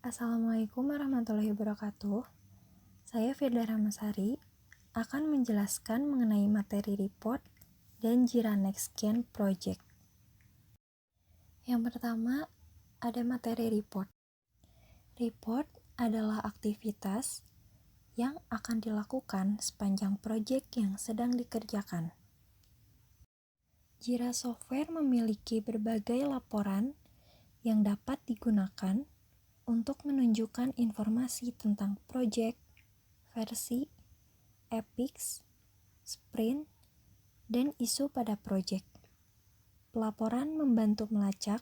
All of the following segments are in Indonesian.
Assalamualaikum warahmatullahi wabarakatuh. Saya Firda Ramasari akan menjelaskan mengenai materi report dan Jira NextGen Project. Yang pertama, ada materi report. Report adalah aktivitas yang akan dilakukan sepanjang proyek yang sedang dikerjakan. Jira Software memiliki berbagai laporan yang dapat digunakan untuk menunjukkan informasi tentang proyek, versi, epics, sprint, dan isu pada proyek. Pelaporan membantu melacak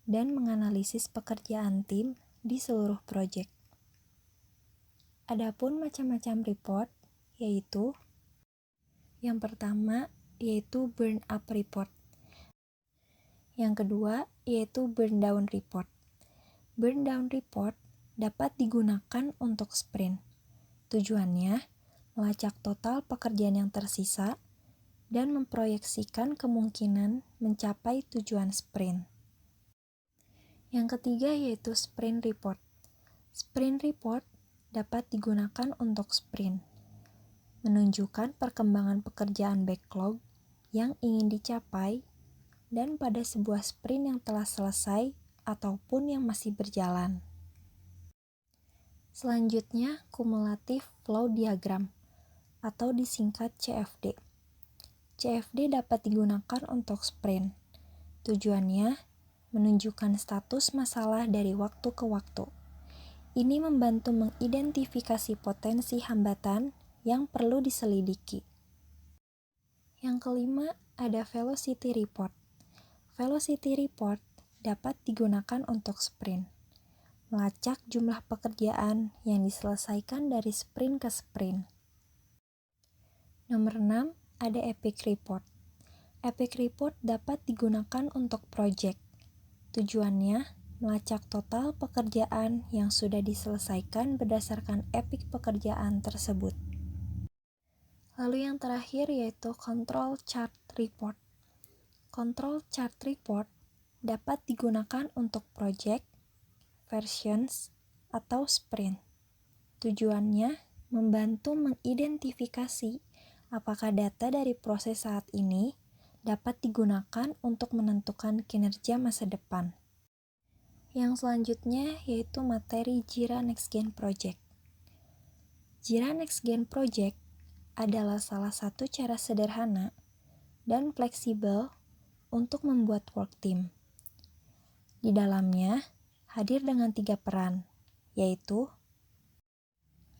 dan menganalisis pekerjaan tim di seluruh proyek. Adapun macam-macam report, yaitu yang pertama yaitu burn up report. Yang kedua yaitu burn down report. Burn down report dapat digunakan untuk sprint. Tujuannya melacak total pekerjaan yang tersisa dan memproyeksikan kemungkinan mencapai tujuan sprint. Yang ketiga yaitu sprint report. Sprint report dapat digunakan untuk sprint, menunjukkan perkembangan pekerjaan backlog yang ingin dicapai dan pada sebuah sprint yang telah selesai ataupun yang masih berjalan. Selanjutnya, Cumulative Flow Diagram atau disingkat CFD. CFD dapat digunakan untuk sprint. Tujuannya menunjukkan status masalah dari waktu ke waktu. Ini membantu mengidentifikasi potensi hambatan yang perlu diselidiki. Yang kelima, ada Velocity Report. Velocity Report dapat digunakan untuk sprint, melacak jumlah pekerjaan yang diselesaikan dari sprint ke sprint. Nomor 6, ada Epic Report. Epic Report dapat digunakan untuk project. Tujuannya, melacak total pekerjaan yang sudah diselesaikan berdasarkan epic pekerjaan tersebut. Lalu yang terakhir yaitu Control Chart Report. Control Chart Report dapat digunakan untuk project, versions, atau sprint. Tujuannya membantu mengidentifikasi apakah data dari proses saat ini dapat digunakan untuk menentukan kinerja masa depan. Yang selanjutnya yaitu materi Jira NextGen Project. Jira NextGen Project adalah salah satu cara sederhana dan fleksibel untuk membuat work team. Di dalamnya hadir dengan 3 peran, yaitu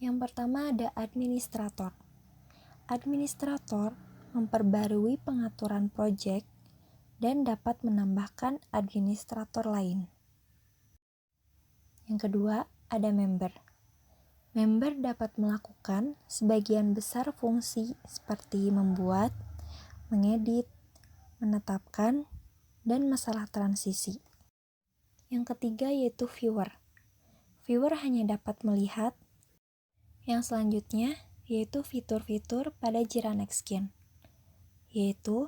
yang pertama ada administrator. Administrator memperbarui pengaturan proyek dan dapat menambahkan administrator lain. Yang kedua ada member. Member dapat melakukan sebagian besar fungsi seperti membuat, mengedit, menetapkan, dan masalah transisi. Yang ketiga yaitu viewer. Viewer hanya dapat melihat. Yang selanjutnya yaitu fitur-fitur pada Jira NextGen. Yaitu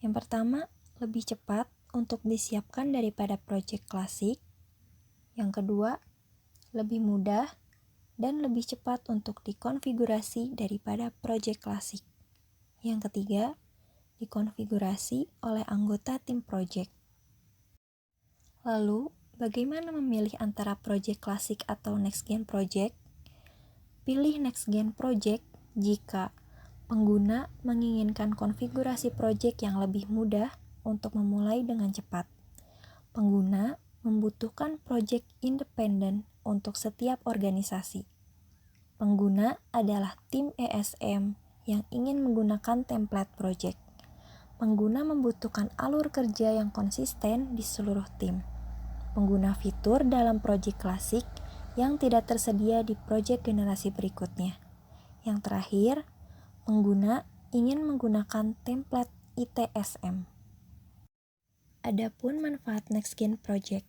yang pertama lebih cepat untuk disiapkan daripada project klasik. Yang kedua lebih mudah dan lebih cepat untuk dikonfigurasi daripada project klasik. Yang ketiga dikonfigurasi oleh anggota tim project. Lalu, bagaimana memilih antara project klasik atau NextGen Project? Pilih NextGen Project jika pengguna menginginkan konfigurasi project yang lebih mudah untuk memulai dengan cepat. Pengguna membutuhkan project independen untuk setiap organisasi. Pengguna adalah tim ESM yang ingin menggunakan template project. Pengguna membutuhkan alur kerja yang konsisten di seluruh tim. Pengguna fitur dalam project klasik yang tidak tersedia di project generasi berikutnya. Yang terakhir, pengguna ingin menggunakan template ITSM. Adapun manfaat NextGen Project.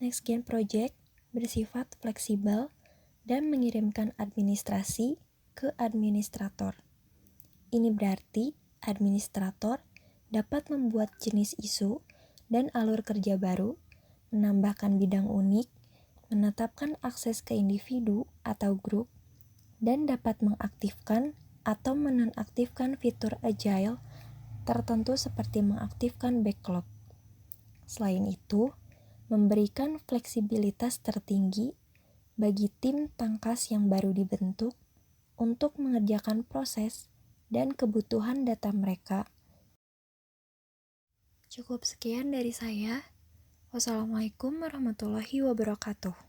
NextGen Project bersifat fleksibel dan mengirimkan administrasi ke administrator. Ini berarti administrator dapat membuat jenis isu dan alur kerja baru, menambahkan bidang unik, menetapkan akses ke individu atau grup, dan dapat mengaktifkan atau menonaktifkan fitur agile tertentu seperti mengaktifkan backlog. Selain itu, memberikan fleksibilitas tertinggi bagi tim tangkas yang baru dibentuk untuk mengerjakan proses dan kebutuhan data mereka. Cukup sekian dari saya. Wassalamualaikum warahmatullahi wabarakatuh.